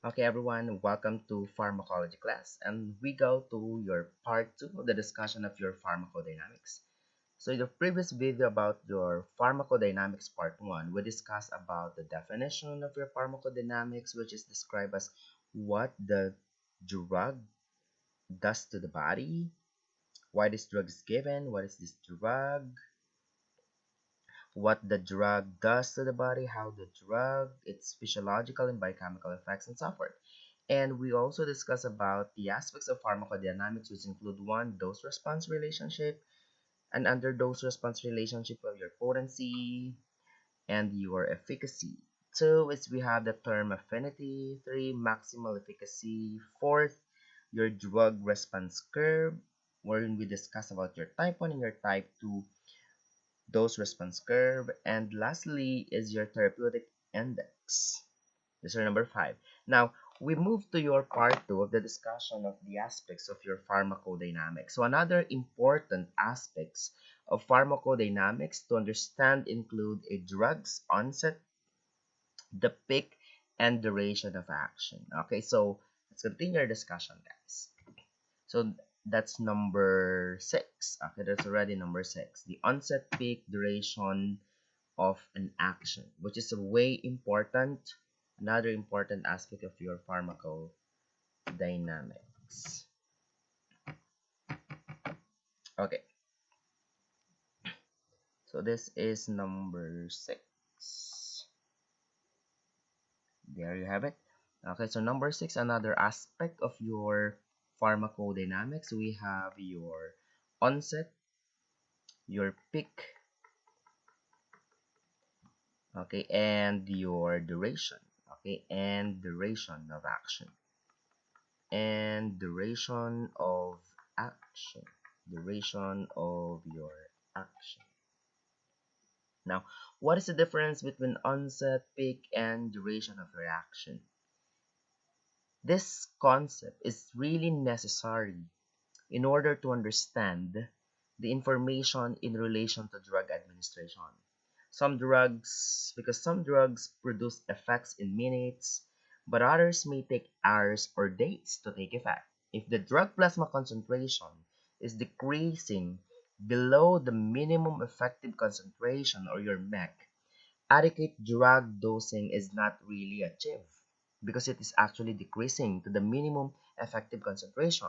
Okay, everyone, welcome to pharmacology class, and we go to your part two of the discussion of your pharmacodynamics. So, in the previous video about your pharmacodynamics part one, we discussed about the definition of your pharmacodynamics, which is described as what the drug does to the body, why this drug is given, what is this drug, what the drug does to the body, how the drug, its physiological and biochemical effects, and so forth. And we also discuss about the aspects of pharmacodynamics, which include one, dose-response relationship, and under dose-response relationship of your potency and your efficacy. Two is we have the term affinity. Three, maximal efficacy. Fourth, your drug response curve, wherein we discuss about your type 1 and your type 2 dose response curve. And lastly is your therapeutic index. This is number five. Now, we move to your part two of the discussion of the aspects of your pharmacodynamics. So another important aspects of pharmacodynamics to understand include a drug's onset, the peak, and duration of action. Okay, so let's continue our discussion, guys. So that's number six. Okay, that's already number six. The onset, peak, duration of an action, which is a way important, another important aspect of your pharmacodynamics. Okay, so this is number six. There you have it. Okay, so number six, another aspect of your pharmacodynamics, we have your onset, your peak, okay, and your duration, okay, and duration of action. And duration of action, duration of your action. Now, what is the difference between onset, peak, and duration of your action? This concept is really necessary in order to understand the information in relation to drug administration. Some drugs produce effects in minutes, but others may take hours or days to take effect. If the drug plasma concentration is decreasing below the minimum effective concentration or your MEC, adequate drug dosing is not really achieved because it is actually decreasing to the minimum effective concentration.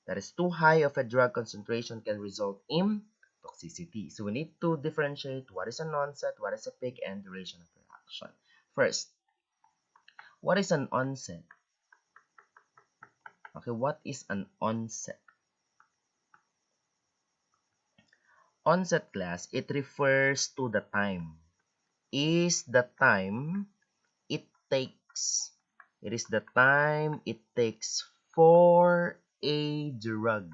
That is too high of a drug concentration can result in toxicity. So we need to differentiate what is an onset, what is a peak, and duration of reaction. First, what is an onset? Okay, what is an onset? Onset class, it refers to the time. Is the time it takes. It is the time it takes for a drug.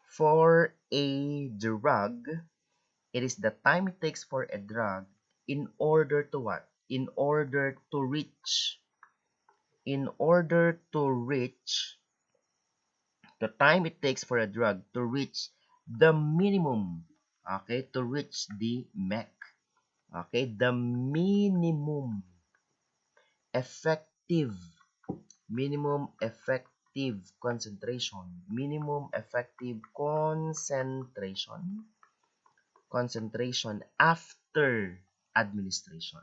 For a drug, it is the time it takes for a drug in order to what? In order to reach. In order to reach the time it takes for a drug to reach the minimum. Okay, to reach the MEC. Okay, the effective minimum effective concentration after administration,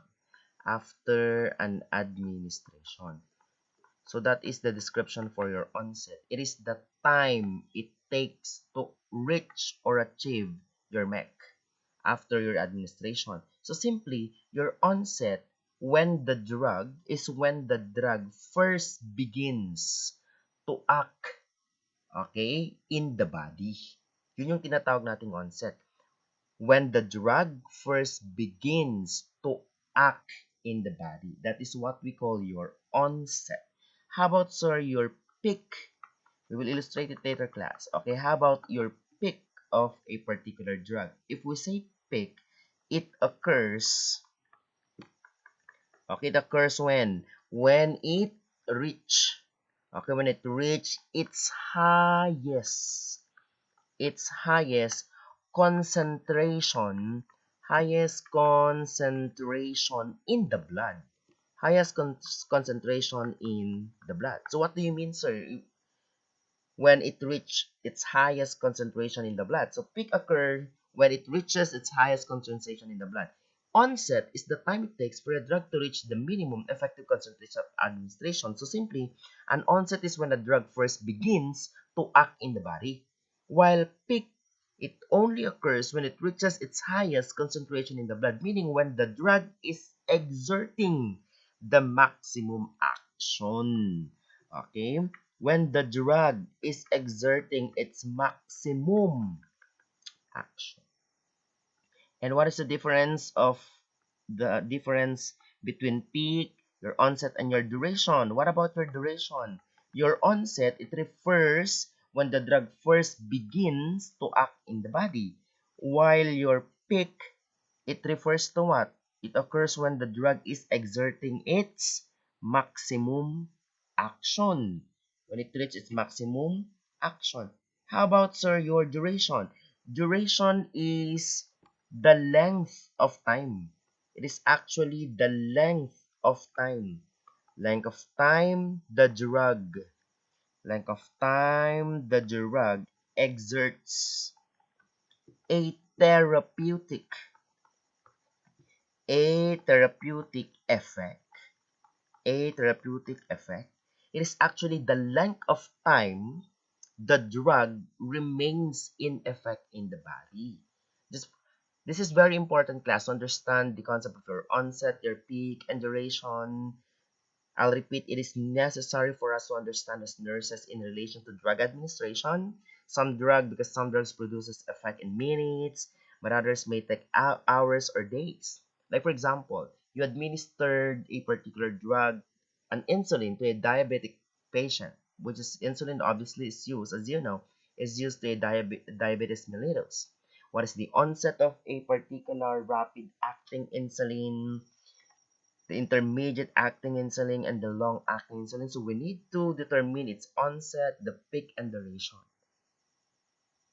after an administration. So that is the description for your onset. It is the time it takes to reach or achieve your MEC after your administration. So simply, your onset when the drug is when the drug first begins to act, okay, in the body. Yun yung tinatawag nating onset. When the drug first begins to act in the body. That is what we call your onset. How about, sir, your peak? We will illustrate it later, class. Okay, how about your peak of a particular drug? If we say peak, it occurs, okay, it occurs when? When it reach, okay, when it reach its highest concentration, in the blood. highest concentration in the blood. So what do you mean, sir, when it reach its highest concentration in the blood? So peak occur when it reaches its highest concentration in the blood. Onset is the time it takes for a drug to reach the minimum effective concentration of administration. So simply, an onset is when a drug first begins to act in the body. While peak, it only occurs when it reaches its highest concentration in the blood, meaning when the drug is exerting the maximum action. Okay? When the drug is exerting its maximum action. And what is the difference between peak, your onset, and your duration? What about your duration? Your onset, it refers when the drug first begins to act in the body. While your peak, it refers to what? It occurs when the drug is exerting its maximum action. When it reaches its maximum action. How about, sir, your duration? Duration is the length of time. It is actually the length of time. Length of time the drug exerts a therapeutic a therapeutic effect. A therapeutic effect. It is actually the length of time the drug remains in effect in the body. This, this is very important, class, to understand the concept of your onset, your peak, and duration. I'll repeat, it is necessary for us to understand as nurses in relation to drug administration. Because some drugs produces effect in minutes, but others may take hours or days. Like for example, you administered a particular drug, an insulin, to a diabetic patient, which is insulin obviously is used, as you know, is used to a diabetes mellitus. What is the onset of a particular rapid acting insulin, the intermediate acting insulin, and the long acting insulin? So we need to determine its onset, the peak, and duration.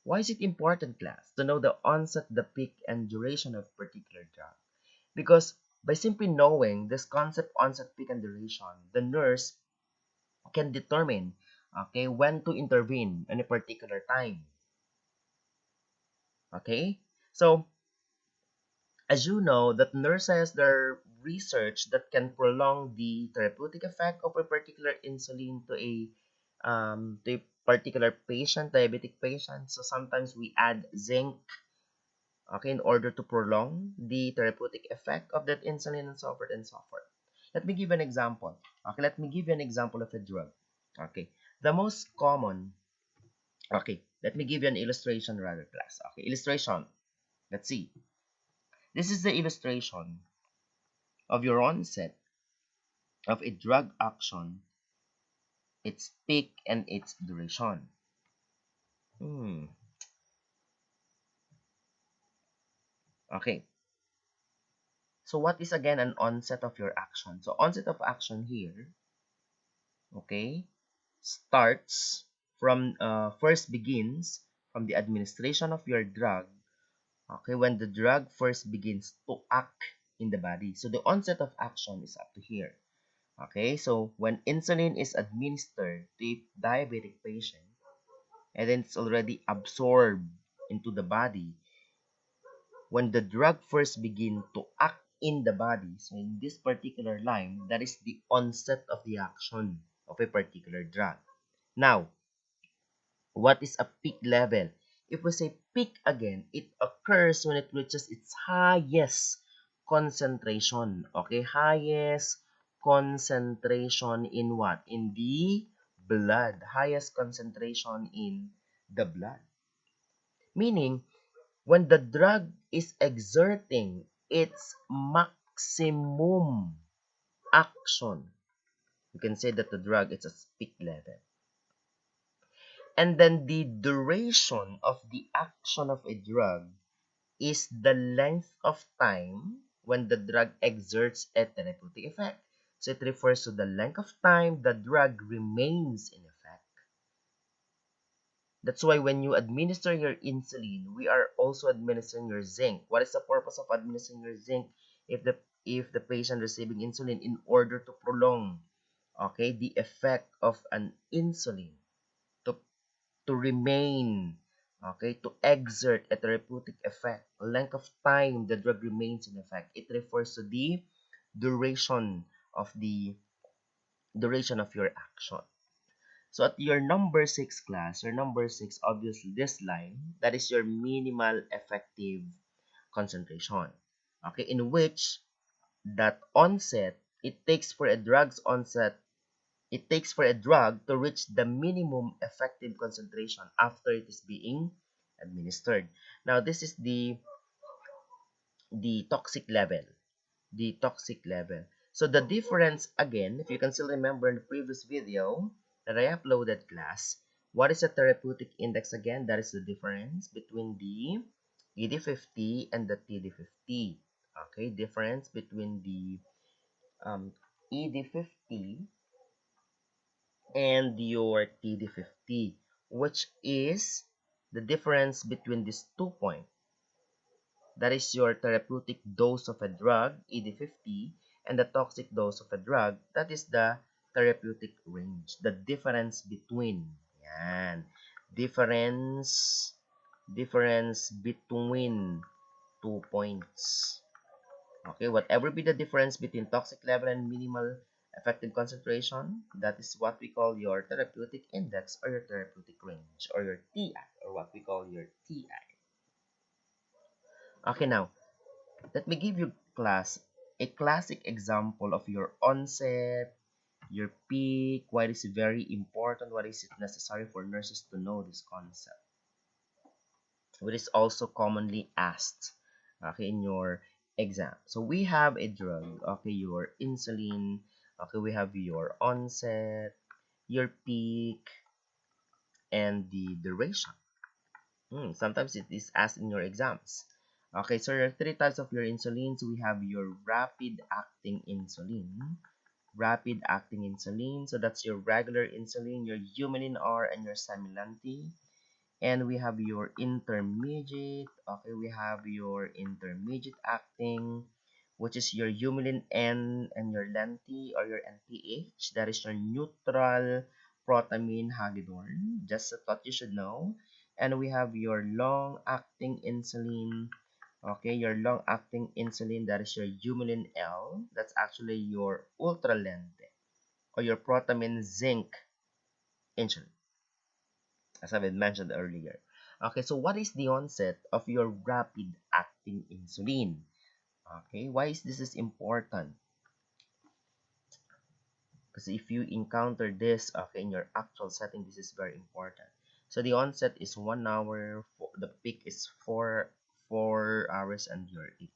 Why is it important, class, to know the onset, the peak, and duration of a particular drug? Because by simply knowing this concept, onset, peak, and duration, the nurse can determine, okay, when to intervene in a particular time. Okay? So as you know, that nurses, their research that can prolong the therapeutic effect of a particular insulin to a particular patient, diabetic patient. So sometimes we add zinc, okay, in order to prolong the therapeutic effect of that insulin, and so forth and so forth. Let me give an example. Okay, let me give you an example of a drug. Okay, the most common. Okay, let me give you an illustration rather, class. Okay, illustration. Let's see. This is the illustration of your onset of a drug action, its peak, and its duration. Hmm. Okay. So what is again an onset of your action? So onset of action here, okay, starts from first begins from the administration of your drug. Okay, when the drug first begins to act in the body. So the onset of action is up to here. Okay, so when insulin is administered to a diabetic patient, and then it's already absorbed into the body, when the drug first begin to act in the body, so in this particular line, that is the onset of the action of a particular drug. Now, what is a peak level? If we say peak again, it occurs when it reaches its highest concentration. Okay, highest concentration in what? In the blood. Highest concentration in the blood. Meaning, when the drug is exerting its maximum action, you can say that the drug is a peak level. And then the duration of the action of a drug is the length of time when the drug exerts a therapeutic effect. So it refers to the length of time the drug remains in effect. That's why when you administer your insulin, we are also administering your zinc. What is the purpose of administering your zinc? If the if the patient receiving insulin in order to prolong, okay, the effect of an insulin to remain, okay, to exert a therapeutic effect, length of time the drug remains in effect. It refers to the duration of the duration of your action. So at your number 6 class, your number 6, obviously this line, that is your minimal effective concentration. Okay, in which that onset, it takes for a drug's onset, it takes for a drug to reach the minimum effective concentration after it is being administered. Now, this is the toxic level. The toxic level. So the difference, again, if you can still remember in the previous video that I uploaded class, what is a therapeutic index again? That is the difference between the ED50 and the TD50. Okay, difference between the ED50 and your TD50, which is the difference between these 2 points. That is your therapeutic dose of a drug, ED50, and the toxic dose of a drug, that is the therapeutic range. The difference between. Yan. Difference, difference between 2 points. Okay, whatever be the difference between toxic level and minimal effective concentration, that is what we call your therapeutic index or your therapeutic range or your TI or what we call your TI. Okay, now let me give you class a classic example of your onset, your peak, why is it very important, why is it necessary for nurses to know this concept. It is also commonly asked, okay, in your exam. So we have a drug, okay, your insulin, okay, we have your onset, your peak, and the duration. Sometimes it is asked in your exams. Okay, so there are three types of your insulin. So we have your rapid acting insulin. Rapid acting insulin. So that's your regular insulin, your Humulin R, and your Samilanti. And we have your intermediate. Okay, we have your intermediate acting, which is your Humulin N and your Lenti or your NPH. That is your neutral protamine hagidorn. Just a thought you should know. And we have your long-acting insulin. Okay, your long-acting insulin, that is your Humulin L. That's actually your ultralente or your protamine zinc insulin, as I've mentioned earlier. Okay, so what is the onset of your rapid acting insulin? Okay, why is this important? Because if you encounter this, okay, in your actual setting, this is very important. So the onset is 1 hour, the peak is 4 hours, and your 8.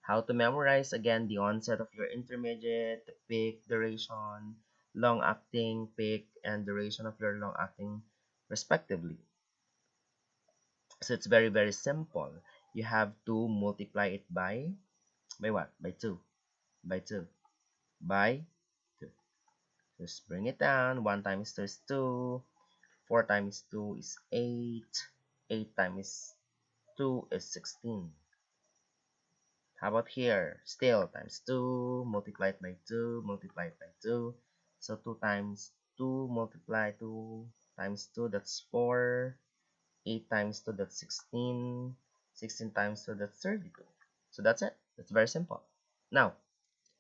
How to memorize? Again, the onset of your intermediate, the peak, duration, long-acting, peak, and duration of your long-acting, respectively. So it's very, very simple. You have to multiply it by what? By 2. By 2. By 2. Just bring it down. 1 times 2 is 2. 4 times 2 is 8. 8 times 2 is 16. How about here? Still times 2, multiplied by 2, multiplied by 2. So 2 times 2 multiply 2 times 2, that's 4. 8 times 2, that's 16. 16 times 2, that's 32. So that's it. That's very simple. Now,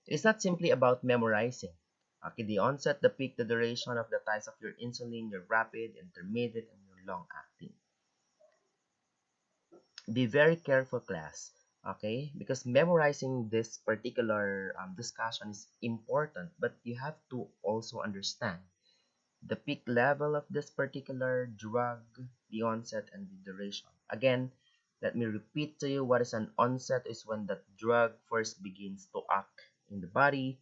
it's not simply about memorizing. Okay, the onset, the peak, the duration of the types of your insulin, your rapid, intermediate, and your long-acting. Be very careful, class. Okay, because memorizing this particular discussion is important, but you have to also understand the peak level of this particular drug, the onset, and the duration. Again, let me repeat to you, what is an onset is when the drug first begins to act in the body.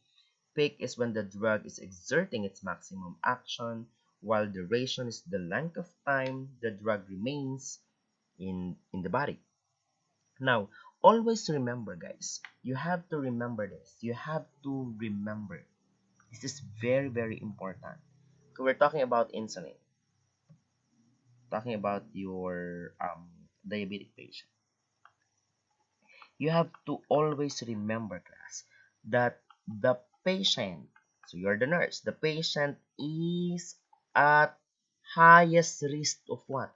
Peak is when the drug is exerting its maximum action, while duration is the length of time the drug remains in the body. Now, always remember, guys, you have to remember this. You have to remember. This is very, very important. So we're talking about insulin, talking about your diabetic patient. You have to always remember, class, that the patient, so you're the nurse, the patient is at highest risk of what?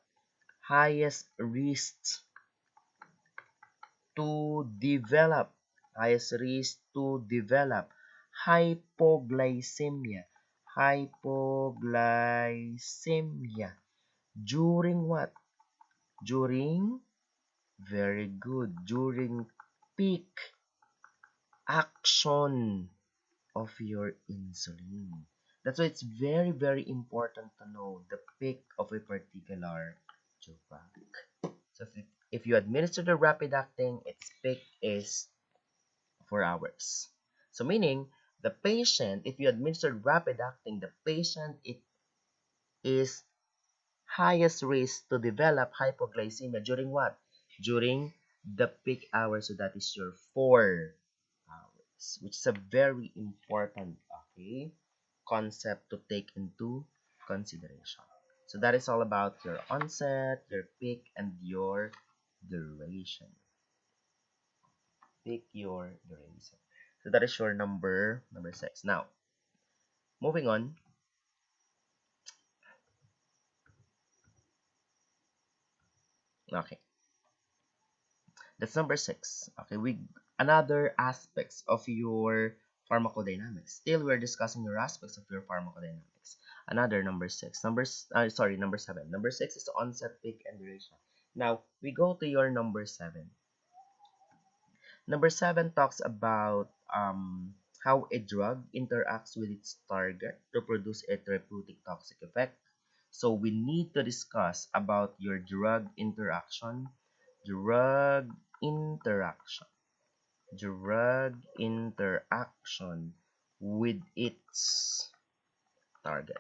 Highest risk to develop, highest risk to develop hypoglycemia. Hypoglycemia. During what? During, very good, during peak action of your insulin. That's why it's very, very important to know the peak of a particular drug. So if you administer the rapid acting, its peak is 4 hours. So meaning the patient, if you administer rapid acting, the patient it is highest risk to develop hypoglycemia during what? During the peak hours. So that is your 4 hours, which is a very important, okay, concept to take into consideration. So that is all about your onset, your peak, and your duration. Pick your duration. So that is your number 6. Now, moving on. Okay, that's number 6. Okay, we another aspects of your pharmacodynamics. Still, we're discussing your aspects of your pharmacodynamics. Another number 6. Number 7. Number 6 is the onset, peak, and duration. Now, we go to your number 7. Number 7 talks about how a drug interacts with its target to produce a therapeutic toxic effect. So we need to discuss about your drug interaction, drug interaction with its target.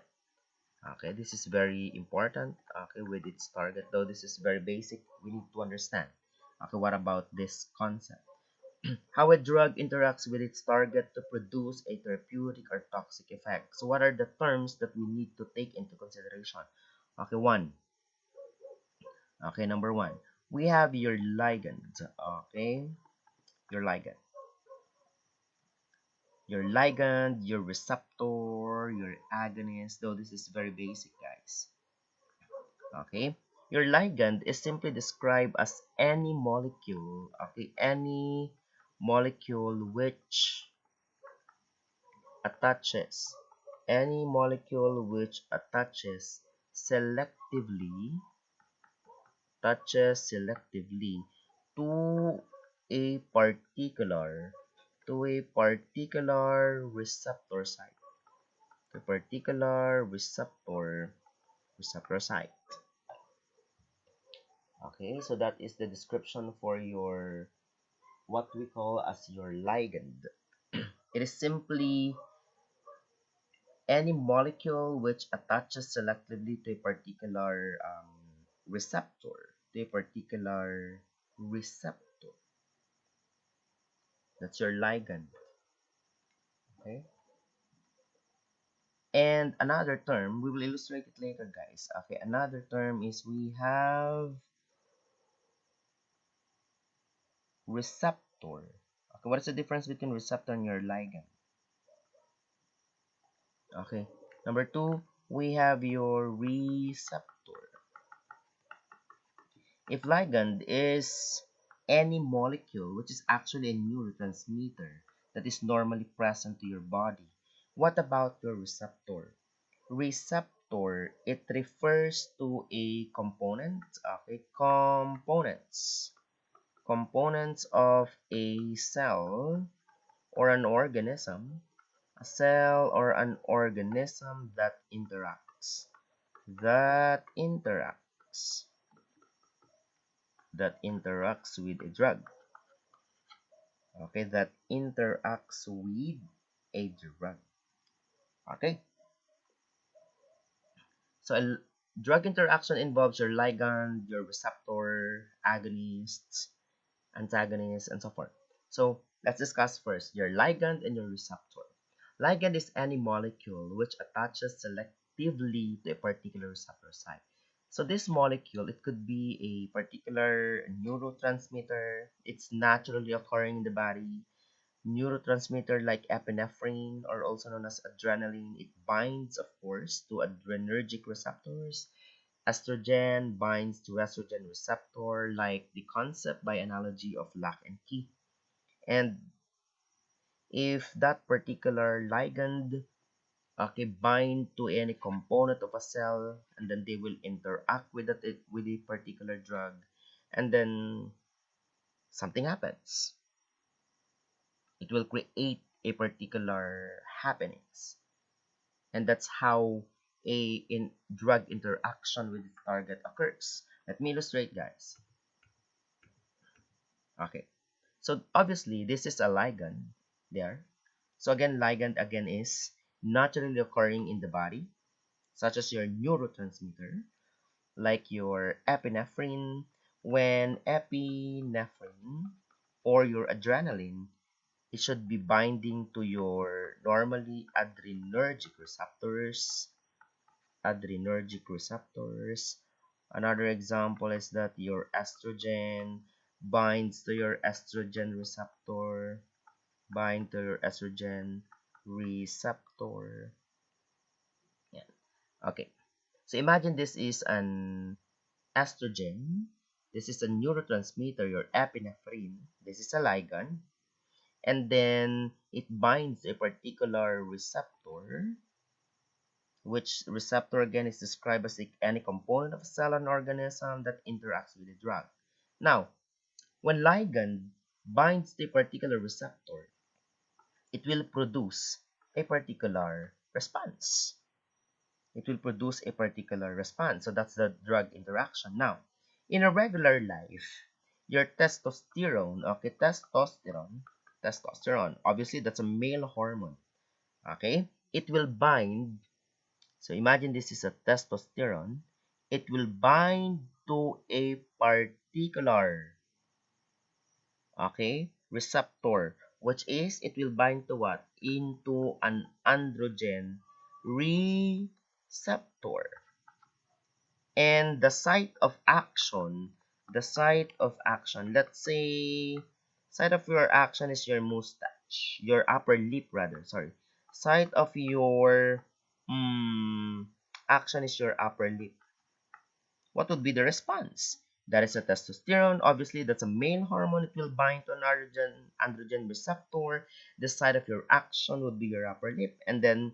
Okay, this is very important. Okay, with its target, though this is very basic, we need to understand. Okay, what about this concept? How a drug interacts with its target to produce a therapeutic or toxic effect. So what are the terms that we need to take into consideration? Okay, number one, we have your ligand. Okay, your ligand. Your ligand, your receptor, your agonist, though this is very basic, guys. Okay, your ligand is simply described as any molecule, okay, any molecule which attaches selectively to a particular receptor site, a particular receptor site. Okay, so that is the description for your what we call as your ligand. It is simply any molecule which attaches selectively to a particular receptor, to a particular receptor. That's your ligand. Okay. And another term, we will illustrate it later, guys. Okay, another term is we have receptor. Okay, what is the difference between receptor and your ligand? Okay, number 2, we have your receptor. If ligand is any molecule which is actually a neurotransmitter that is normally present to your body, what about your receptor? Receptor, it refers to a component, okay, components of a cell or an organism, a cell or an organism that interacts with a drug. Okay, that interacts with a drug. Okay, so drug interaction involves your ligand, your receptor, agonists, antagonists, and so forth. So let's discuss first your ligand and your receptor. Ligand is any molecule which attaches selectively to a particular receptor site. So this molecule, it could be a particular neurotransmitter. It's naturally occurring in the body. Neurotransmitter like epinephrine, or also known as adrenaline, it binds, of course, to adrenergic receptors. Estrogen binds to estrogen receptor, like the concept by analogy of lock and key. And if that particular ligand, okay, bind to any component of a cell, and then they will interact with with a particular drug, and then something happens, it will create a particular happenings. And that's how a in drug interaction with the target occurs. Let me illustrate, guys. Okay, so obviously this is a ligand there. So again, ligand again is naturally occurring in the body, such as your neurotransmitter, like your epinephrine. When epinephrine or your adrenaline, it should be binding to your normally adrenergic receptors. Another example is that your estrogen binds to your estrogen receptor, bind to your estrogen receptor. Yeah. Okay. So imagine this is an estrogen. This is a neurotransmitter, your epinephrine. This is a ligand. And then it binds a particular receptor, which receptor again is described as any component of a cell and organism that interacts with the drug. Now, when ligand binds to a particular receptor, it will produce a particular response. It will produce a particular response. So that's the drug interaction. Now, in a regular life, your testosterone, okay, testosterone, obviously that's a male hormone, okay, it will bind. So imagine this is a testosterone. It will bind to a particular, okay, receptor, which is it will bind to what? Into an androgen receptor. And the site of action, let's say, site of your action is your mustache, your upper lip rather, sorry. Site of your action is your upper lip. What would be the response? That is a testosterone. Obviously, that's a male hormone. It will bind to an androgen receptor. The site of your action would be your upper lip, and then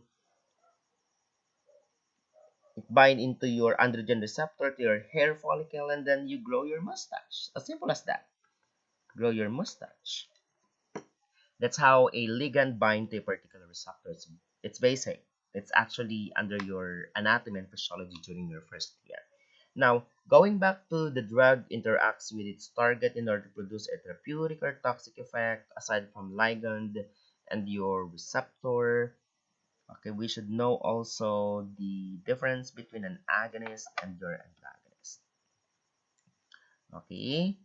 it bind into your androgen receptor to your hair follicle, and then you grow your mustache. As simple as that. Grow your mustache. That's how a ligand binds to a particular receptor. It's basic. It's actually under your anatomy and physiology during your first year. Now, going back to the drug interacts with its target in order to produce a therapeutic or toxic effect aside from ligand and your receptor. Okay, we should know also the difference between an agonist and your antagonist. Okay,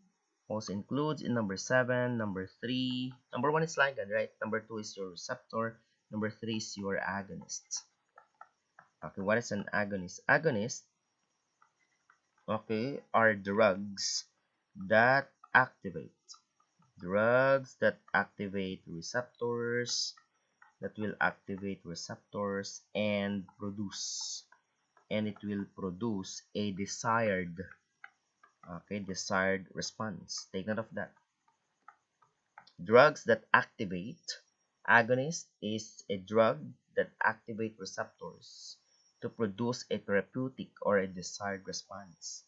also includes in number 7, number 3. Number 1 is ligand, right? Number 2 is your receptor. Number 3 is your agonist. Okay, what is an agonist? Agonist, okay, are that activate. Drugs that activate receptors, that will activate receptors and it will produce a desired response. Take note of that. Drugs that activate. Agonist is a drug that activate receptors to produce a therapeutic or a desired response.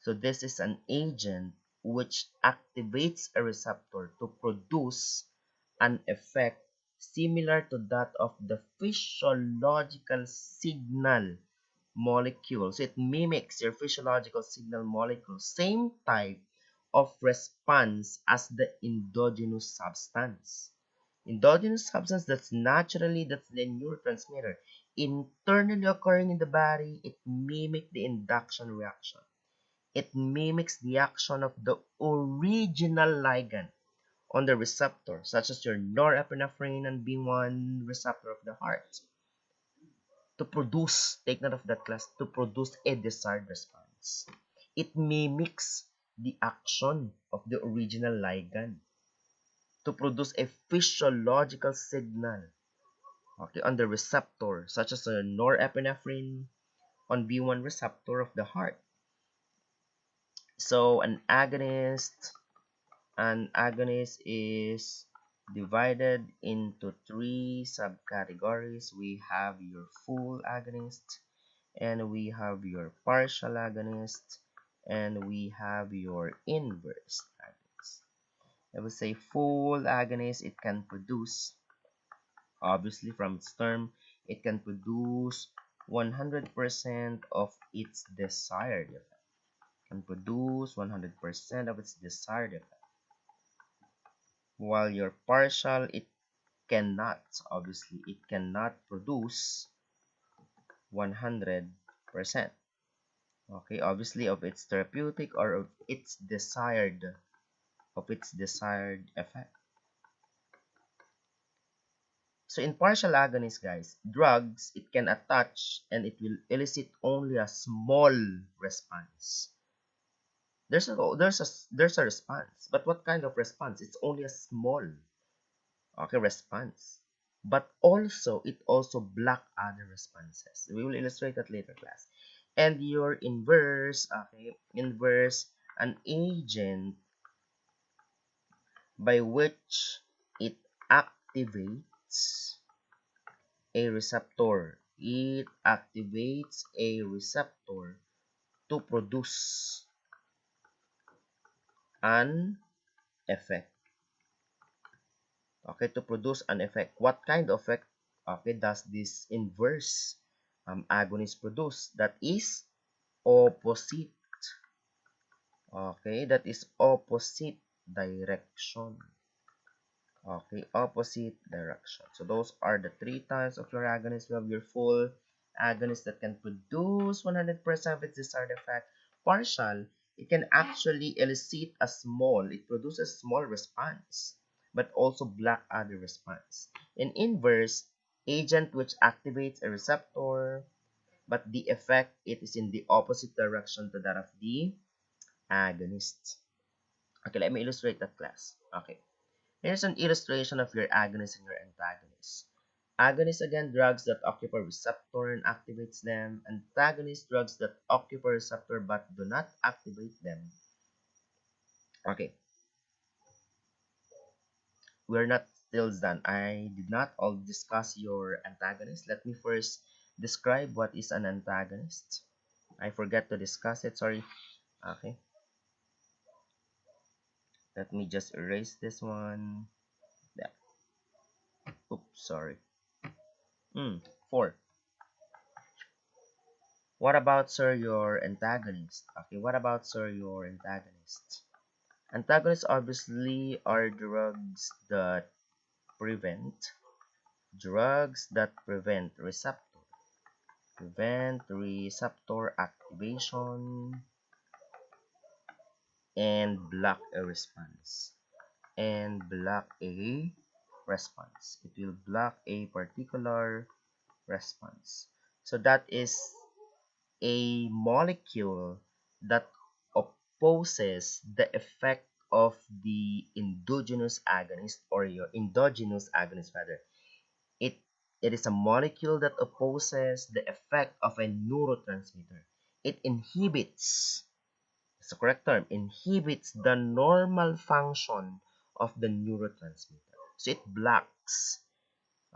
So this is an agent which activates a receptor to produce an effect similar to that of the physiological signal molecule. So it mimics your physiological signal molecule, same type of response as the endogenous substance. Endogenous substance that's the neurotransmitter. Internally occurring in the body, it mimics the induction reaction. It mimics the action of the original ligand on the receptor, such as your norepinephrine and B1 receptor of the heart, to produce, take note of that class, to produce a desired response. response. It mimics the action of the original ligand to produce a physiological signal, okay, on the receptor, such as a norepinephrine on B1 receptor of the heart. So an agonist is divided into three subcategories. We have your full agonist, and we have your partial agonist, and we have your inverse agonist. I would say full agonist, it can produce, obviously from its term, it can produce 100% of its desired effect. Can produce 100% of its desired effect. While your partial, it cannot, obviously, it cannot produce 100%. Okay, obviously of its therapeutic or of its desired effect. So in partial agonists, guys, drugs, it can attach and it will elicit only a small response. There's a response, but what kind of response? It's only a small, okay, response. But also it also block other responses. We will illustrate that later, class. And your inverse, okay, an agent by which it activates a receptor. It activates a receptor to produce an effect. Okay, to produce an effect. What kind of effect, okay, does this inverse agonist produce? That is opposite. Okay, that is opposite direction. Okay, opposite direction. So those are the three types of your agonist. You have your full agonist that can produce 100% of its desired effect. Partial, it can actually elicit it produces small response, but also block other response. In inverse, agent which activates a receptor, but the effect, it is in the opposite direction to that of the agonist. Okay, let me illustrate that, class. Okay. Here's an illustration of your agonist and your antagonist. Agonist, again, drugs that occupy receptor and activates them. Antagonist, drugs that occupy receptor but do not activate them. Okay, we're not still done. I did not all discuss your antagonist. Let me first describe what is an antagonist. I forgot to discuss it, sorry. Okay, let me just erase this one. Yeah. Oops, sorry. 4. What about, sir, your antagonist? Okay, what about, sir, your antagonist? Antagonists obviously are prevent receptor activation and block a response. It will block a particular response. So that is a molecule that opposes the effect of the endogenous agonist, or your endogenous agonist rather. It is a molecule that opposes the effect of a neurotransmitter. It inhibits, it's the correct term, inhibits the normal function of the neurotransmitter. So it blocks,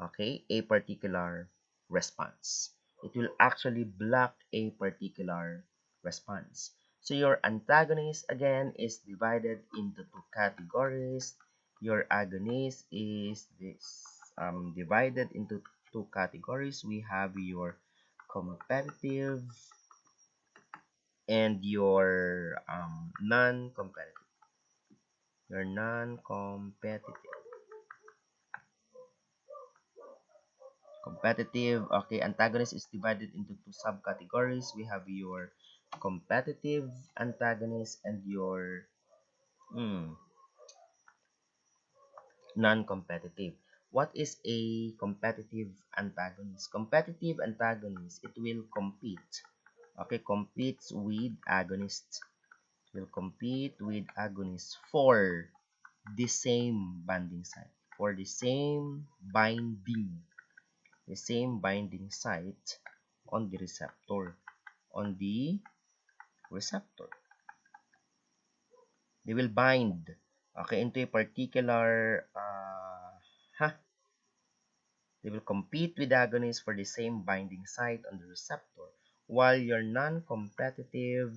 okay, a particular response. It will actually block a particular response. So your antagonist, again, is divided into two categories. Your agonist is divided into two categories. We have your competitive and your non-competitive. Your non-competitive. Competitive, okay, antagonist is divided into two subcategories. We have your competitive antagonist and your non-competitive. What is a competitive antagonist? Competitive antagonist, it will compete. Okay, competes with agonists. Will compete with agonists for the same binding site. For the same binding site on the receptor. On the receptor. They will bind, okay, into a particular, they will compete with agonists for the same binding site on the receptor, while your non-competitive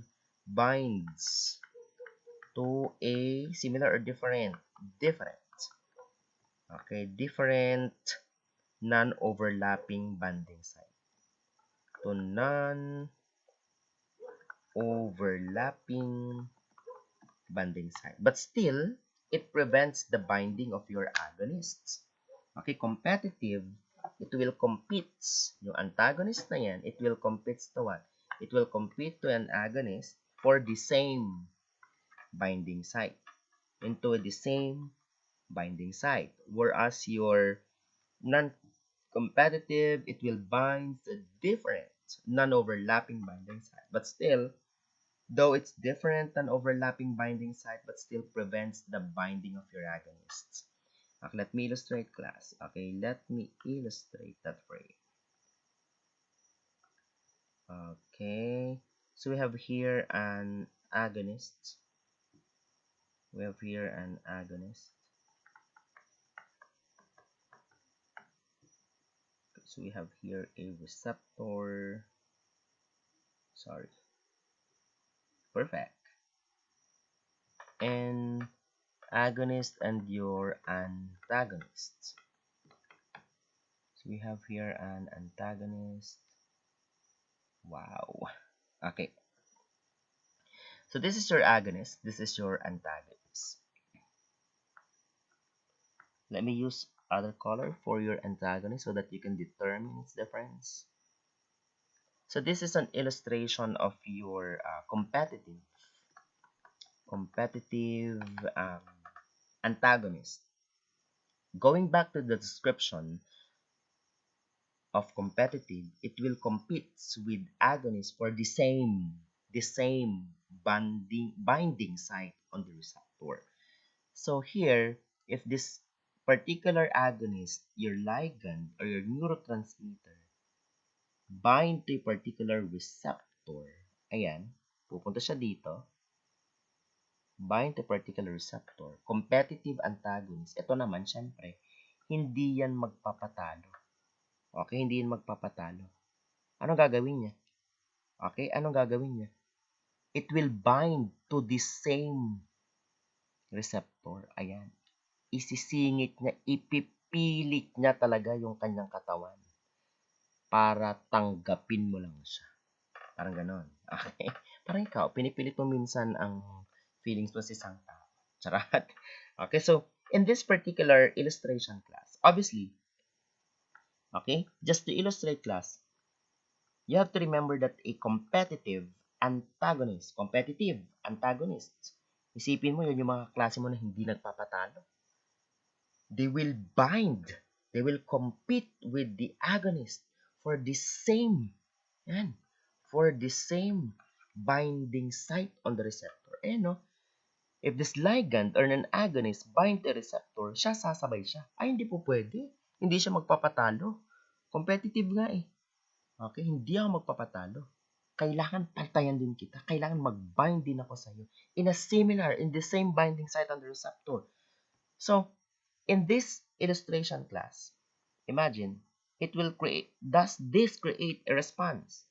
binds to a similar or different, okay, different non-overlapping binding site. To non-overlapping binding site. But still, it prevents the binding of your agonists. Okay, competitive, it will compete. Yung antagonist na yan, it will compete to what? It will compete to an agonist for the same binding site. Into the same binding site. Whereas your non-competitive, it will bind to different non-overlapping binding site. But still, though it's different than overlapping binding site, but still prevents the binding of your agonists. Okay, let me illustrate, class. Okay, let me illustrate that for you. Okay, so we have here an agonist. We have here an agonist. So we have here a receptor. Sorry. Perfect. And agonist and your antagonist. So we have here an antagonist. Wow. Okay. So this is your agonist. This is your antagonist. Let me use other color for your antagonist so that you can determine its difference. So this is an illustration of your competitive antagonist. Going back to the description of competitive, it will compete with agonists for the same binding site on the receptor. So here, if this particular agonist, your ligand or your neurotransmitter, bind to a particular receptor, ayan, pupunta siya dito, bind to a particular receptor, competitive antagonist, ito naman, syempre, hindi yan magpapatalo. Okay, hindi yan magpapatalo. Anong gagawin niya? Okay, anong gagawin niya? It will bind to the same receptor. Ayan. Isisingit niya, ipipilit niya talaga yung kanyang katawan para tanggapin mo lang siya. Parang ganon. Okay? Parang ikaw, pinipilit mo minsan ang feelings mo sa isang tao. Charat. Okay, so, in this particular illustration class, obviously, okay, just to illustrate class, you have to remember that a competitive antagonist, isipin mo yun yung mga klase mo na hindi nagpapatalo. They will bind, they will compete with the agonist for the same, for the same binding site on the receptor. No? If this ligand or an agonist bind the receptor, sasabay siya. Ay, hindi po pwede. Hindi siya magpapatalo. Competitive nga eh. Okay, hindi ako magpapatalo. Kailangan pantayan din kita. Kailangan mag-bind din ako sa iyo in the same binding site on the receptor. So, in this illustration class, imagine, does this create a response?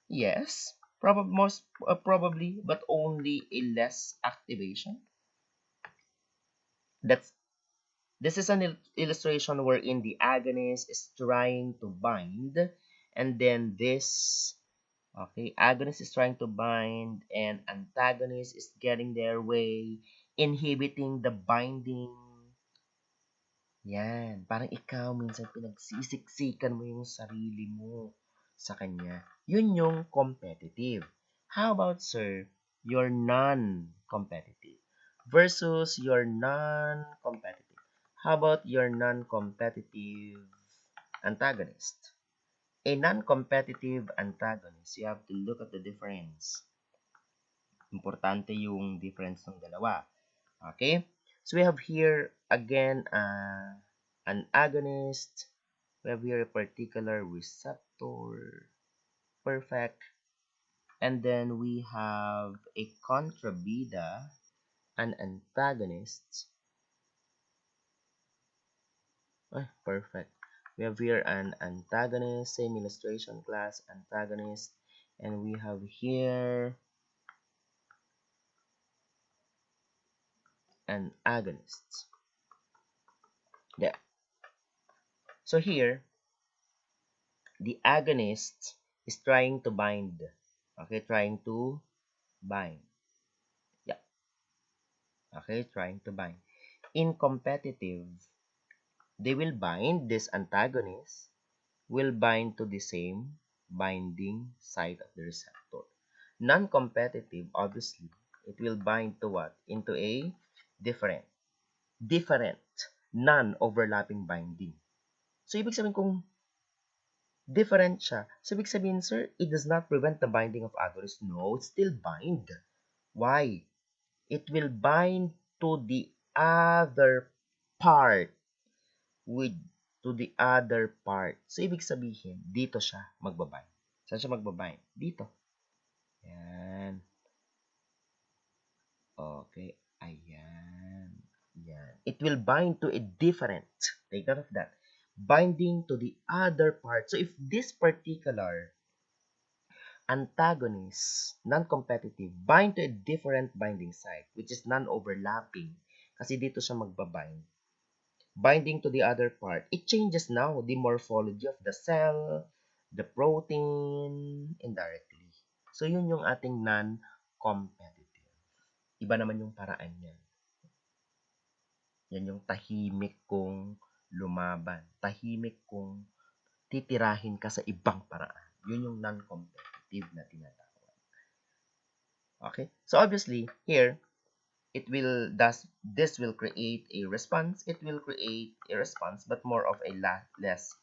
Yes, probably, but only a less activation. This is an illustration wherein the agonist is trying to bind, and then this, okay, agonist is trying to bind, and antagonist is getting their way, inhibiting the binding. Yan, parang ikaw minsan pinagsisiksikan mo yung sarili mo sa kanya. Yun yung competitive. How about, sir, your non-competitive versus your non-competitive? How about your non-competitive antagonist? A non-competitive antagonist, you have to look at the difference. Importante yung difference ng dalawa. Okay? So we have here, again, an agonist. We have here a particular receptor. Perfect. And then we have a contrabida, an antagonist. Perfect. We have here an antagonist, same illustration class, antagonist. And we have here an agonist. Yeah. So here, the agonist is trying to bind. Okay, trying to bind. Yeah. Okay, trying to bind. In competitive, they will bind, this antagonist will bind to the same binding site of the receptor. Non-competitive, obviously, it will bind to what? Into a different, non-overlapping binding. So, ibig sabihin kung different siya, so ibig sabihin, sir, it does not prevent the binding of agonist. No, it still bind. Why? It will bind to the other part with to the other part. So, ibig sabihin, dito siya magbabind. Saan siya magbabind? Dito. Yan. Okay. Ayan. Yan. It will bind to a different. Take note of that. Binding to the other part. So, if this particular antagonist, non-competitive, bind to a different binding site, which is non-overlapping, kasi dito siya magbabind, binding to the other part, it changes now the morphology of the cell, the protein, indirectly. So, yun yung ating non-competitive. Iba naman yung paraan niya. Yan yung tahimik kong lumaban. Tahimik kong titirahin ka sa ibang paraan. Yun yung non-competitive na tinatawag. Okay? So, obviously, here, this will create a response. It will create a response, but more of a less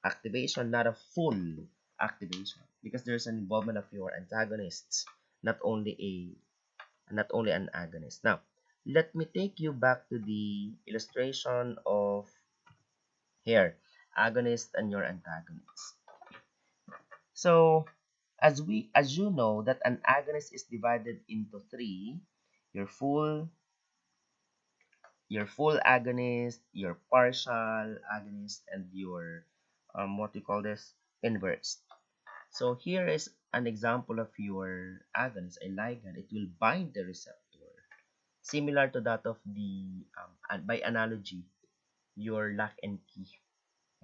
activation, not a full activation, because there's an involvement of your antagonists, not only an agonist. Now, let me take you back to the illustration of here, agonist and your antagonist. So, as you know that an agonist is divided into three, your full agonist, your partial agonist, and your what you call this, inverse. So here is an example of your agonist, a ligand. It will bind the receptor, similar to that of the by analogy, your lock and key.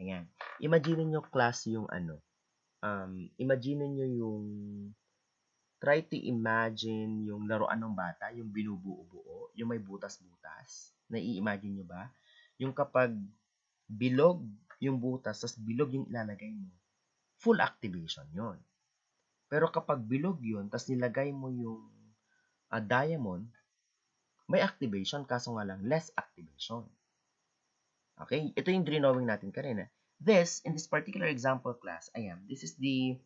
Ayan. Imagine nyo class yung imagine nyo yung try to imagine yung laruan ng bata, yung binubuo-buo, yung may butas-butas. Nai-imagine nyo ba? Yung kapag bilog yung butas, tas bilog yung ilalagay mo, full activation yon. Pero kapag bilog yun, tas nilagay mo yung diamond, may activation, kaso nga lang, less activation. Okay? Ito yung drawing natin kanina. In this particular example class, this is the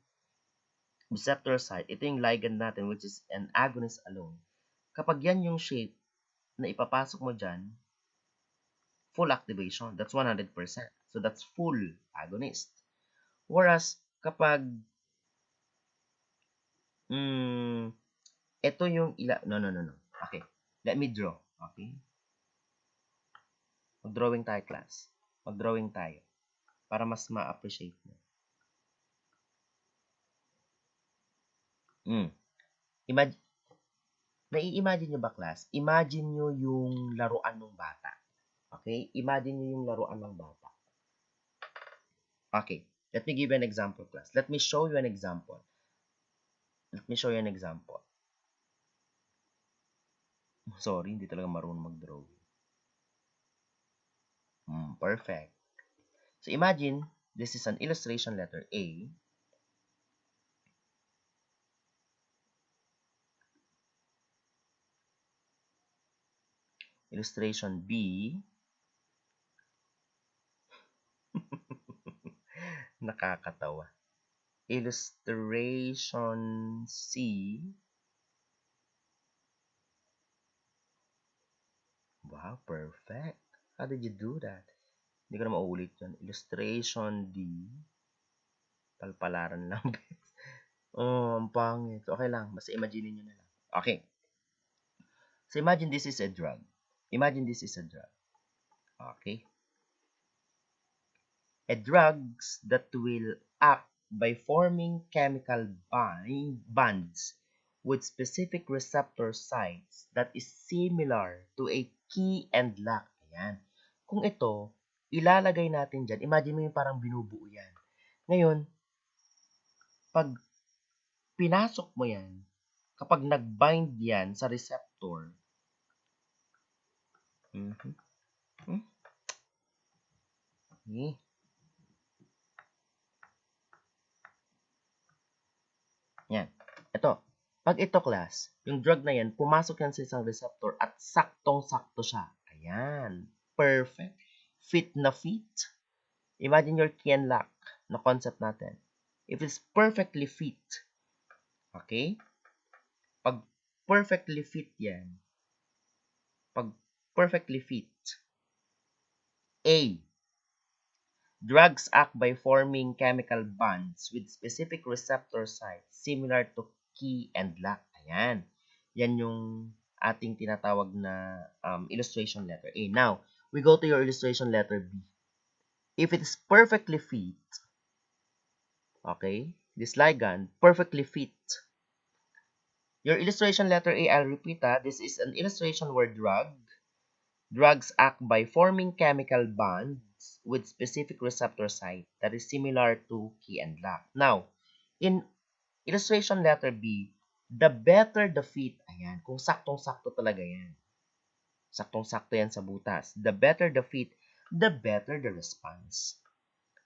receptor site. Ito yung ligand natin, which is an agonist alone. Kapag yan yung shape na ipapasok mo dyan, full activation. That's 100%. So, that's full agonist. Whereas, kapag ito yung No. Okay. Let me draw. Okay? Mag-drawing tayo, class. Mag-drawing tayo. Para mas ma-appreciate mo. Nai-imagine nyo ba, class? Imagine nyo yung laruan ng bata. Okay? Imagine nyo yung laruan ng bata. Okay. Let me give you an example, class. Let me show you an example. Sorry, hindi talaga marunong mag-draw. Perfect. So, imagine, this is an illustration letter A. Illustration B. Nakakatawa. Illustration C. Wow, perfect. How did you do that? Hindi ko na mauulit yun. Illustration D. Palpalaran lang. Oh, ang pangit. Okay lang. Basta imagine nyo na lang. Okay. So imagine this is a drug. Imagine this is a drug. Okay. A drugs that will act by forming chemical bonds with specific receptor sites that is similar to a key and lock. Ayan. Kung ito, ilalagay natin dyan, imagine mo yung parang binubuo yan. Ngayon, pag pinasok mo yan, kapag nag-bind yan sa receptor, mhm, eh, yan. Ito, pag ito class, yung drug na yan, pumasok yan sa isang receptor at saktong-sakto siya. Ayan. Perfect. Fit na fit. Imagine your key and lock na concept natin. If it's perfectly fit, okay? Pag perfectly fit yan, pag perfectly fit, A, drugs act by forming chemical bonds with specific receptor sites similar to key and lock. Ayan. Yan yung ating tinatawag na illustration letter A. Now, we go to your illustration letter B. If it is perfectly fit, okay, this ligand perfectly fit. Your illustration letter A, I'll repeat that. This is an illustration where drugs act by forming chemical bonds with specific receptor site that is similar to key and lock. Now, in illustration letter B, the better the fit, ayan, kung saktong-sakto talaga yan. Saktong-sakto yan sa butas. The better the fit, the better the response.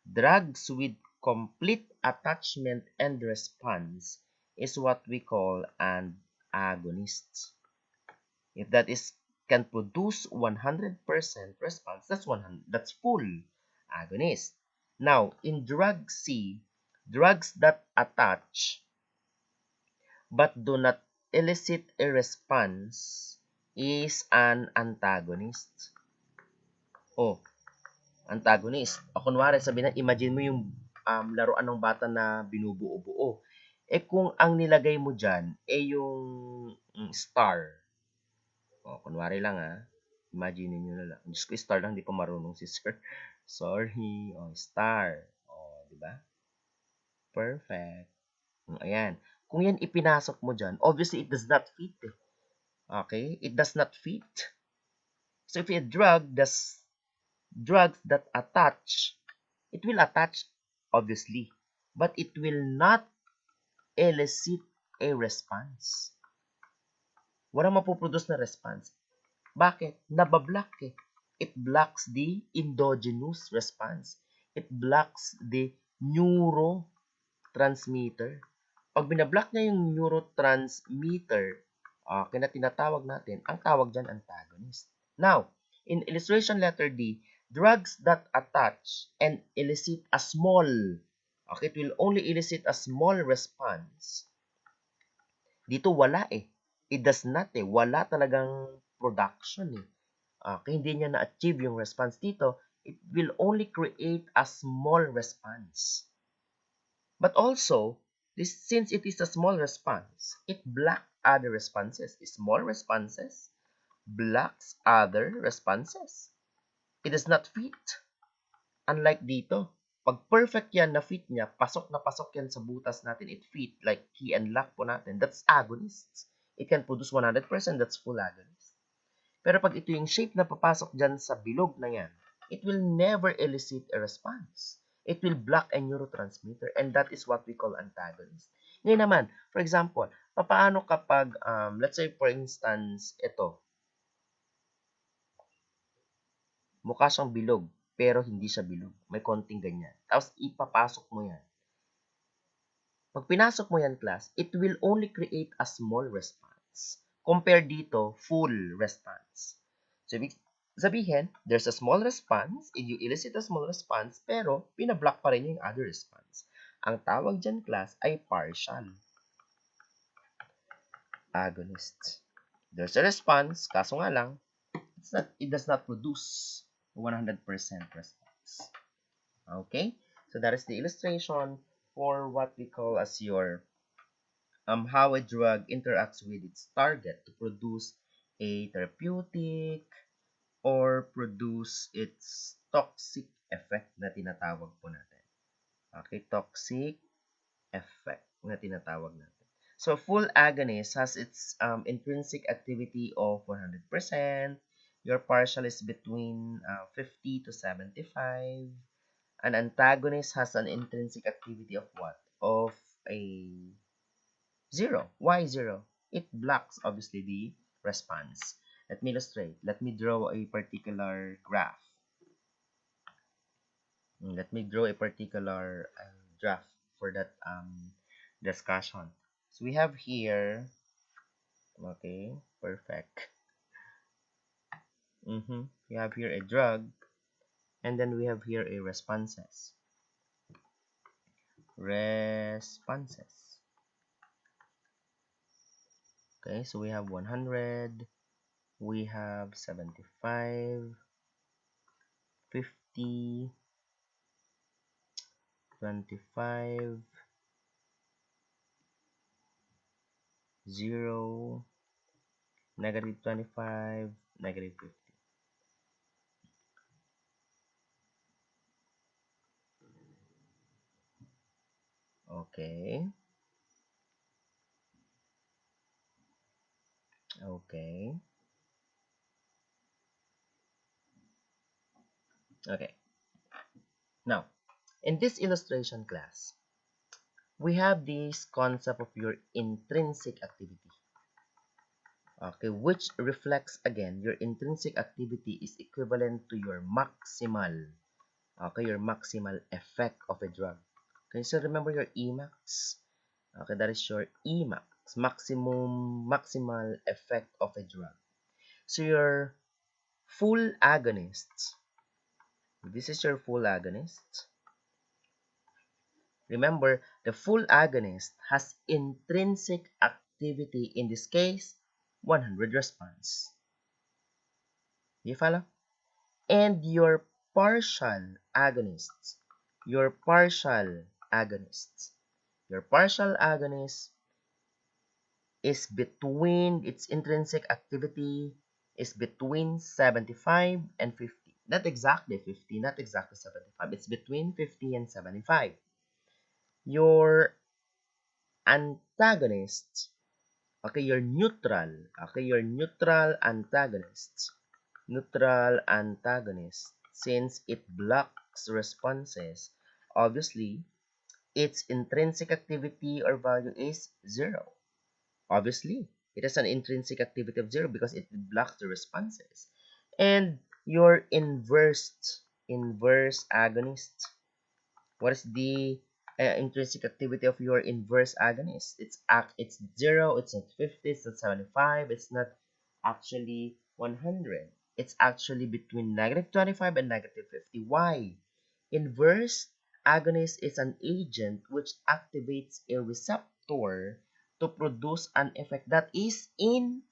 Drugs with complete attachment and response is what we call an agonist. If that is can produce 100% response, that's full agonist. Now, in drug C, drugs that attach but do not elicit a response is an antagonist. Oh, antagonist. O kunwari, sabi na, imagine mo yung laruan ng bata na binubuo-buo. Eh kung ang nilagay mo dyan, eh yung star. O, kunwari lang imagine nyo na lang. Diyos ko, star lang, di pa marunong si sir. Sorry. O, star. O, di ba? Perfect. Ayan. Kung yan ipinasok mo dyan, obviously it does not fit. Okay? It does not fit. So if a drugs that attach, it will attach, obviously, but it will not elicit a response. Walang mapuproduce na response. Bakit? Nabablock eh. It blocks the endogenous response. It blocks the neurotransmitter. Pag binablock niya yung neurotransmitter, na tinatawag natin, ang tawag dyan antagonist. Now, in illustration letter D, drugs that attach and elicit a small, okay, it will only elicit a small response. Dito wala eh. It does not eh. Wala talagang production eh. Okay, hindi niya na-achieve yung response dito. It will only create a small response. But also, since it is a small response, it blocks other responses. Small responses blocks other responses. It does not fit. Unlike dito, pag perfect yan na fit niya, pasok na pasok yan sa butas natin, it fit, like key and lock po natin, that's agonists. It can produce 100%, that's full agonist. Pero pag ito yung shape na papasok dyan sa bilog na yan, it will never elicit a response. It will block a neurotransmitter, and that is what we call antagonist. Ngayon naman, for example, paano kapag, let's say for instance, ito, mukha siyang bilog, pero hindi siya bilog. May konting ganyan. Tapos, ipapasok mo yan. Pag pinasok mo yan, class, it will only create a small response. Compare dito, full response. So, sabihin, there's a small response, you elicit a small response, pero pinablock pa rin yung other response. Ang tawag dyan, class, ay partial agonist. There's a response, kaso nga lang, it does not produce 100% response. Okay? So that is the illustration for what we call as your how a drug interacts with its target to produce a therapeutic or produce its toxic effect na tinatawag po natin. Okay, toxic effect na tinatawag natin. So, full agonist has its intrinsic activity of 100%. Your partial is between 50 to 75. An antagonist has an intrinsic activity of what? Of a 0. Why 0? It blocks, obviously, the response. Let me illustrate. Let me draw a particular graph. Let me draw a particular graph for that discussion. So we have here, okay, perfect. We have here a drug, and then we have here a responses. Responses. Okay, so we have 100, we have 75, 50, 25, 0, negative 25, negative 50. Okay. Okay. Okay. Now, in this illustration class, we have this concept of your intrinsic activity. Okay, which reflects again, your intrinsic activity is equivalent to your maximal, okay, your maximal effect of a drug. Okay, so remember your Emax. Okay, that is your Emax, maximal effect of a drug. So your full agonist, this is your full agonist. Remember, the full agonist has intrinsic activity, in this case, 100 response. You follow? And your partial agonists, your partial agonists, your partial agonist is between, its intrinsic activity is between 75 and 50. Not exactly 50, not exactly 75. It's between 50 and 75. Your antagonist, okay, your neutral antagonist, since it blocks responses, obviously, its intrinsic activity or value is 0. Obviously, it has an intrinsic activity of 0 because it blocks the responses. And your inverse agonist, what is the intrinsic activity of your inverse agonist? It's 0, it's not 50, it's not 75, it's not actually 100. It's actually between negative 25 and negative 50. Why? Inverse agonist is an agent which activates a receptor to produce an effect that is in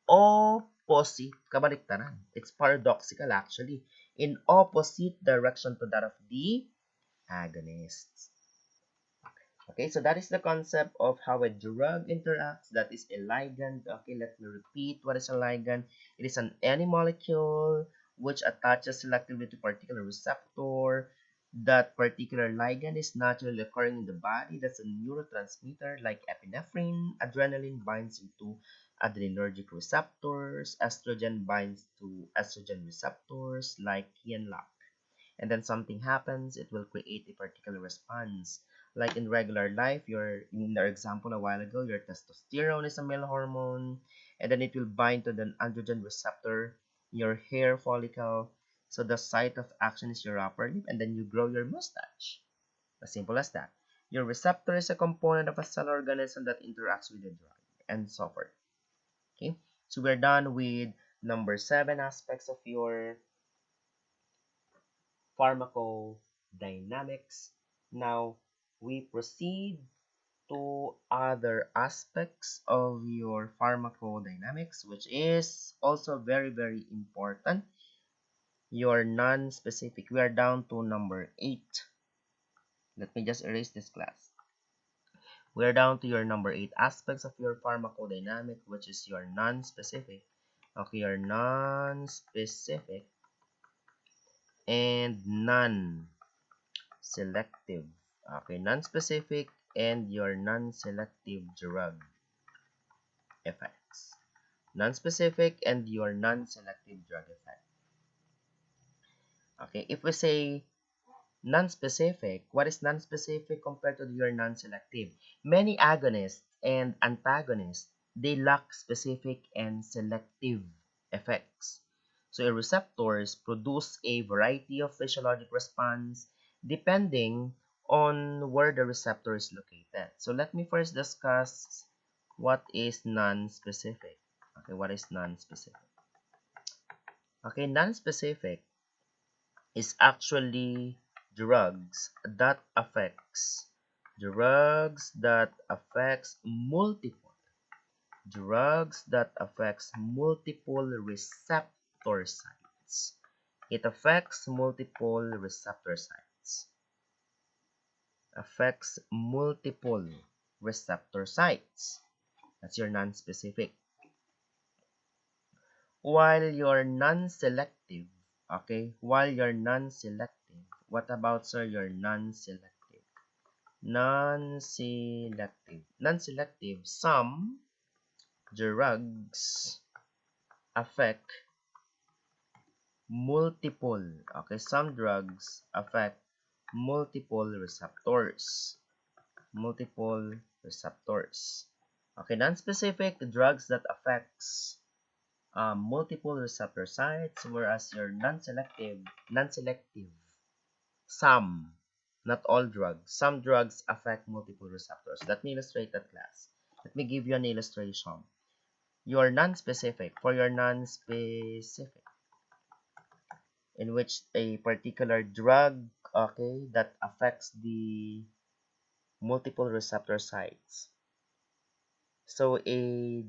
opposite, kabaliktaran. It's paradoxical actually, in opposite direction to that of the agonists. Okay, so that is the concept of how a drug interacts. That is a ligand. Okay, let me repeat. What is a ligand? It is any molecule which attaches selectively to particular receptor. That particular ligand is naturally occurring in the body. That's a neurotransmitter like epinephrine. Adrenaline binds into adrenergic receptors. Estrogen binds to estrogen receptors like key and lock. And then something happens, it will create a particular response. Like in regular life, in our example a while ago, your testosterone is a male hormone, and then it will bind to the androgen receptor, your hair follicle. So the site of action is your upper lip, and then you grow your mustache. As simple as that. Your receptor is a component of a cell organism that interacts with the drug, and so forth. Okay, so we're done with number 7 aspects of your pharmacodynamics. Now, we proceed to other aspects of your pharmacodynamics, which is also very, very important. Your non-specific. We are down to number 8. Let me just erase this class. We are down to your number 8 aspects of your pharmacodynamic, which is your non-specific. Okay, your non-specific and non-selective. Okay, non-specific and your non-selective drug effects. Non-specific and your non-selective drug effect. Okay, if we say non-specific, what is non-specific compared to your non-selective? Many agonists and antagonists, they lack specific and selective effects. So your receptors produce a variety of physiologic response depending on where the receptor is located. So let me first discuss what is non-specific. Okay, what is non-specific? Okay, non-specific is actually drugs that affects multiple receptor sites. It affects multiple receptor sites. That's your non-specific. While you're non-selective, okay? While you're non-selective, what about, sir, your non-selective? Non-selective. Some drugs affect multiple, okay? Some drugs affect multiple receptors. Okay, non-specific drugs that affects multiple receptor sites, whereas your non-selective, some, not all drugs. Some drugs affect multiple receptors. Let me illustrate that, class. Let me give you an illustration. Your non-specific, for your non-specific, in which a particular drug, okay, that affects the multiple receptor sites. So a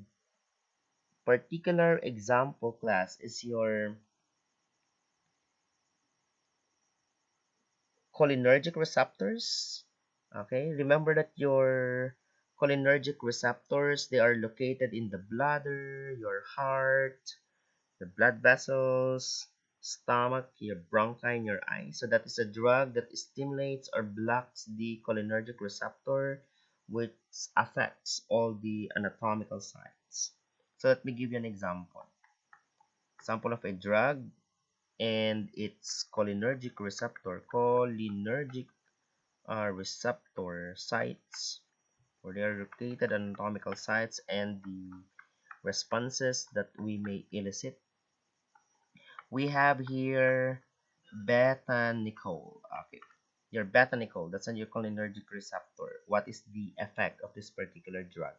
particular example, class, is your cholinergic receptors. Okay, remember that your cholinergic receptors, they are located in the bladder, your heart, the blood vessels, stomach, your bronchi, and your eyes. So that is a drug that stimulates or blocks the cholinergic receptor, which affects all the anatomical sites. So let me give you an example. Example of a drug and its cholinergic receptor sites, where they are located anatomical sites, and the responses that we may elicit. We have here beta-nicole. Okay, your beta-nicole, that's on your cholinergic receptor. What is the effect of this particular drug?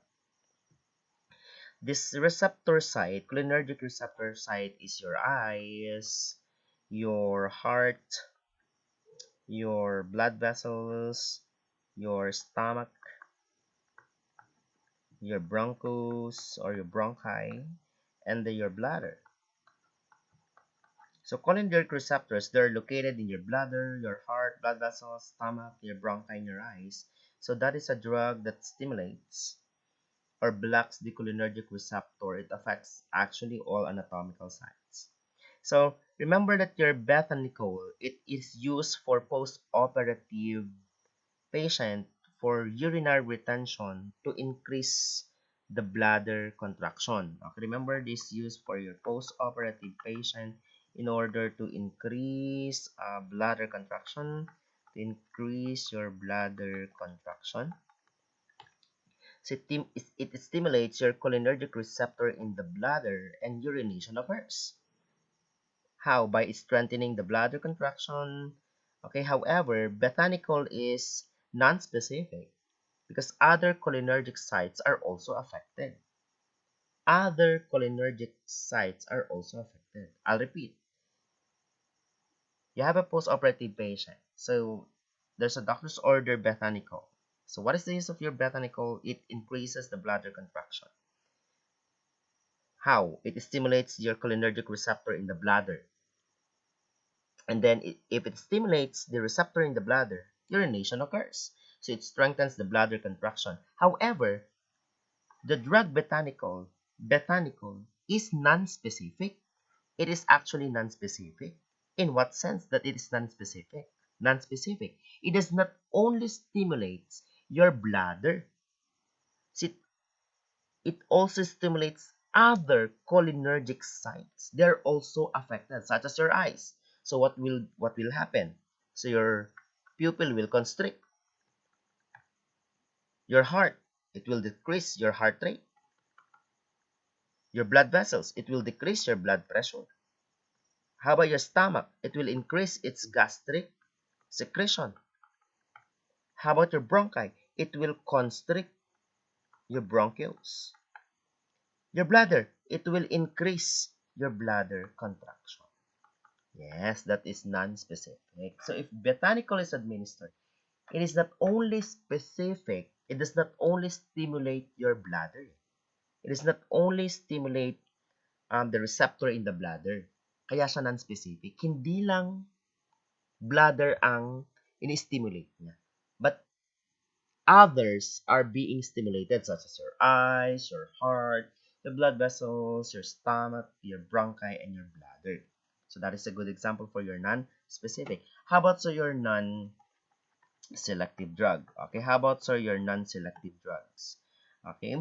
This receptor site, cholinergic receptor site, is your eyes, your heart, your blood vessels, your stomach, your bronchus or your bronchi, and your bladder. So cholinergic receptors, they're located in your bladder, your heart, blood vessels, stomach, your bronchi, and your eyes. So that is a drug that stimulates or blocks the cholinergic receptor. It affects actually all anatomical sites. So remember that your beta-nicole, it is used for post-operative patient for urinary retention to increase the bladder contraction. Okay, remember this used for your post-operative patient in order to increase bladder contraction, to increase your bladder contraction. So it stimulates your cholinergic receptor in the bladder and urination occurs. How? By strengthening the bladder contraction. Okay, however, botanical is non-specific because other cholinergic sites are also affected. Other cholinergic sites are also affected. I'll repeat. You have a post-operative patient. So there's a doctor's order betanicol. So what is the use of your betanicol? It increases the bladder contraction. How? It stimulates your cholinergic receptor in the bladder. And then if it stimulates the receptor in the bladder, urination occurs. So it strengthens the bladder contraction. However, the drug betanicol is non-specific. It is actually non-specific. In what sense that it is non-specific? Non-specific. It does not only stimulate your bladder, it also stimulates other cholinergic sites. They're also affected, such as your eyes. So what will happen? So your pupil will constrict. Your heart, it will decrease your heart rate. Your blood vessels, it will decrease your blood pressure. How about your stomach? It will increase its gastric secretion. How about your bronchi? It will constrict your bronchioles. Your bladder, it will increase your bladder contraction. Yes, that is non-specific. So if botanical is administered, it is not only specific, it does not only stimulate your bladder. It does not only stimulate the receptor in the bladder. Kaya siya non-specific. Hindi lang bladder ang ini-stimulate niya. But others are being stimulated, such as your eyes, your heart, the blood vessels, your stomach, your bronchi, and your bladder. So that is a good example for your non-specific. How about your non-selective drug? Okay, how about your non-selective drugs? Okay,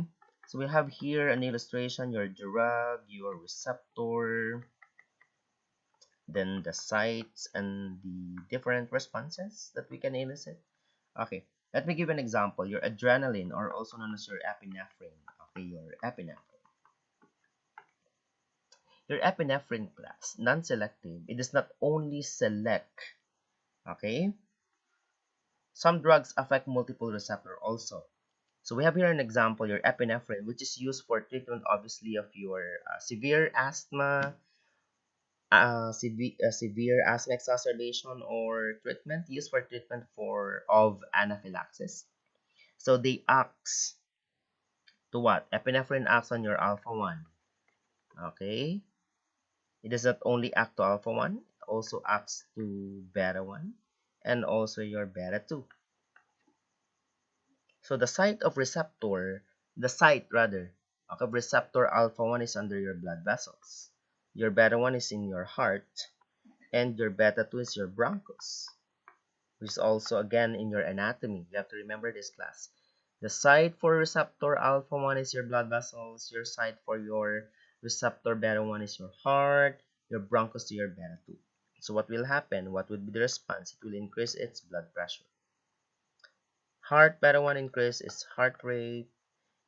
so we have here an illustration, your drug, your receptor, then the sites and the different responses that we can elicit. Okay, let me give an example. Your adrenaline, or also known as your epinephrine. Okay, your epinephrine. Your epinephrine class, non-selective. It does not only select. Okay, some drugs affect multiple receptor also. So we have here an example, your epinephrine, which is used for treatment, obviously, of your severe asthma, severe asthma exacerbation, or treatment used for treatment of anaphylaxis. So they acts to what? Epinephrine acts on your alpha 1. Okay? It does not only act to alpha 1, it also acts to beta 1 and also your beta 2. So the site rather, of receptor alpha 1 is under your blood vessels. Your beta 1 is in your heart, and your beta 2 is your bronchus, which is also again in your anatomy. You have to remember this, class. The site for receptor alpha 1 is your blood vessels. Your site for your receptor beta 1 is your heart. Your bronchus to your beta 2. So what will happen? What would be the response? It will increase its blood pressure. Heart beta 1 increase its heart rate,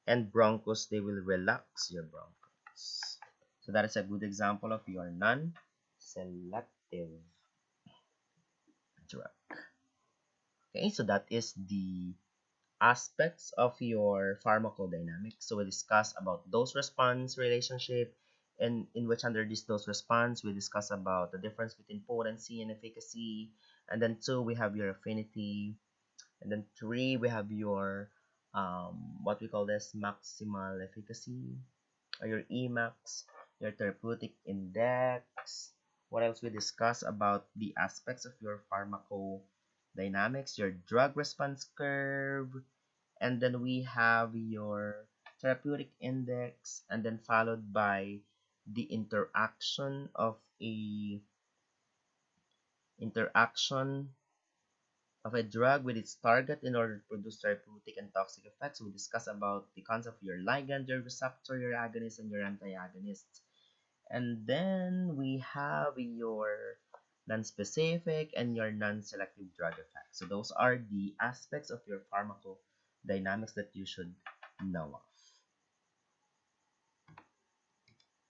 and bronchus, they will relax your bronchus. So that is a good example of your non-selective drug. Okay, so that is the aspects of your pharmacodynamics. So we discuss about dose response relationship, and in which under this dose response we discuss about the difference between potency and efficacy, and then 2 we have your affinity, and then 3 we have your what we call this maximal efficacy, or your Emax, your therapeutic index. What else we discuss about the aspects of your pharmacodynamics, your drug response curve, and then we have your therapeutic index, and then followed by the interaction of a drug with its target in order to produce therapeutic and toxic effects. We discuss about the concept of your ligand, your receptor, your agonist, and your antagonist. And then we have your non-specific and your non-selective drug effects. So those are the aspects of your pharmacodynamics that you should know of.